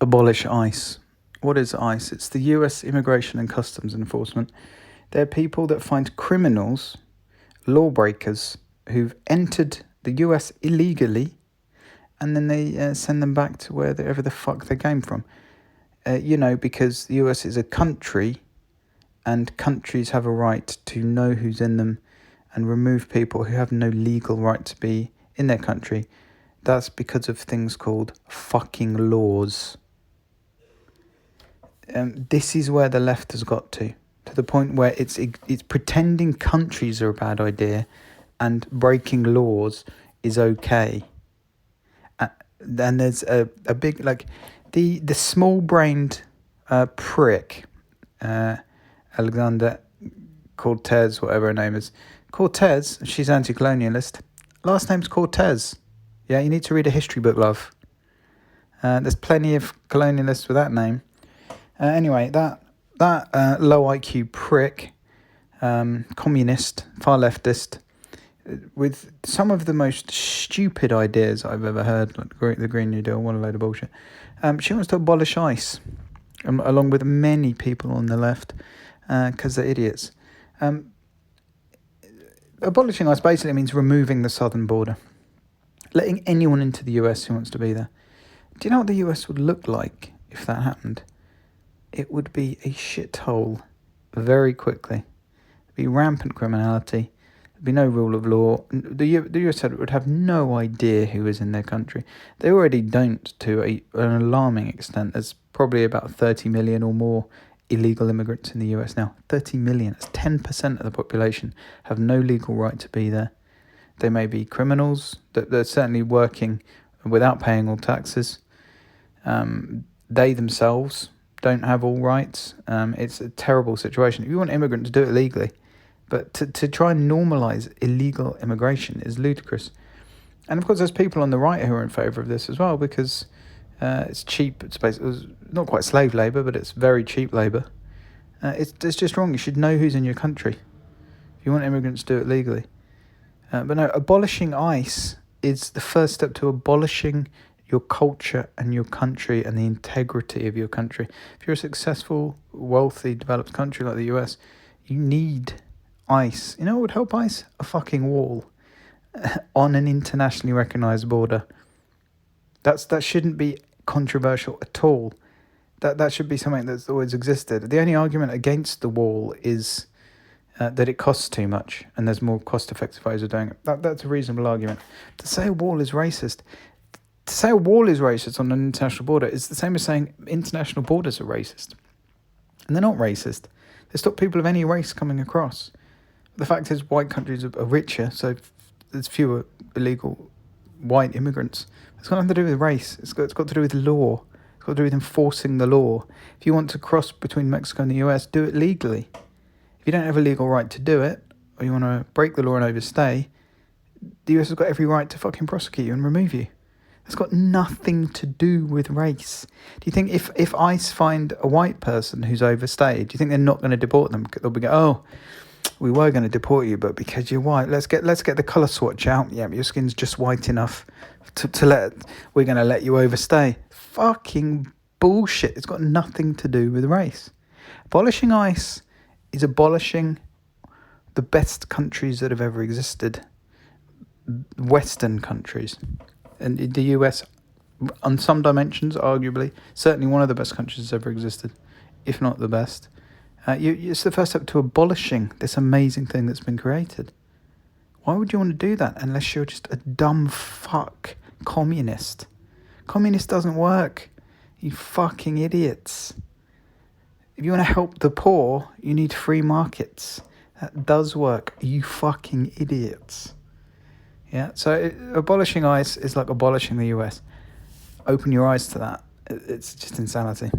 Abolish ICE. What is ICE? It's the US Immigration and Customs Enforcement. They're people that find criminals, lawbreakers, who've entered the US illegally, and then they send them back to wherever the fuck they came from. Because the US is a country, and countries have a right to know who's in them and remove people who have no legal right to be in their country. That's because of things called fucking laws. This is where the left has got to the point where it's pretending countries are a bad idea and breaking laws is okay. Then there's a big, the small-brained prick, Alexander Cortez, whatever her name is. Cortez, she's anti-colonialist. Last name's Cortez. Yeah, you need to read a history book, love. There's plenty of colonialists with that name. Anyway, that low IQ prick, communist, far leftist, with some of the most stupid ideas I've ever heard, like the Green New Deal, what a load of bullshit. She wants to abolish ICE, along with many people on the left, because they're idiots. Abolishing ICE basically means removing the southern border, letting anyone into the US who wants to be there. Do you know what the US would look like if that happened? It would be a shithole very quickly. There'd be rampant criminality. There'd be no rule of law. The US would have no idea who is in their country. They already don't to an alarming extent. There's probably about 30 million or more illegal immigrants in the US now. 30 million. That's 10% of the population have no legal right to be there. They may be criminals. They're certainly working without paying all taxes. They themselves don't have all rights. It's a terrible situation. If you want immigrants, do it legally. But to try and normalise illegal immigration is ludicrous. And of course, there's people on the right who are in favour of this as well, because it's cheap. It's not quite slave labour, but it's very cheap labour. It's just wrong. You should know who's in your country. If you want immigrants, do it legally. But no, abolishing ICE is the first step to abolishing your culture and your country and the integrity of your country. If you're a successful, wealthy, developed country like the US, you need ICE. You know what would help ICE? A fucking wall on an internationally recognised border. That shouldn't be controversial at all. That should be something that's always existed. The only argument against the wall is that it costs too much and there's more cost-effective ways of doing it. That's a reasonable argument. To say a wall is racist on an international border is the same as saying international borders are racist. And they're not racist. They stop people of any race coming across. The fact is white countries are richer, so there's fewer illegal white immigrants. It's got nothing to do with race. It's got to do with law. It's got to do with enforcing the law. If you want to cross between Mexico and the US, do it legally. If you don't have a legal right to do it, or you want to break the law and overstay, the US has got every right to fucking prosecute you and remove you. It's got nothing to do with race. Do you think if ICE find a white person who's overstayed, do you think they're not going to deport them? They'll be going, we were going to deport you, but because you're white, let's get the colour swatch out. Yeah, but your skin's just white enough we're going to let you overstay. Fucking bullshit. It's got nothing to do with race. Abolishing ICE is abolishing the best countries that have ever existed. Western countries. And the US, on some dimensions, arguably, certainly one of the best countries that's ever existed, if not the best. It's the first step to abolishing this amazing thing that's been created. Why would you want to do that unless you're just a dumb fuck communist? Communist doesn't work, you fucking idiots. If you want to help the poor, you need free markets. That does work, you fucking idiots. Yeah, so abolishing ICE is like abolishing the US. Open your eyes to that. It's just insanity.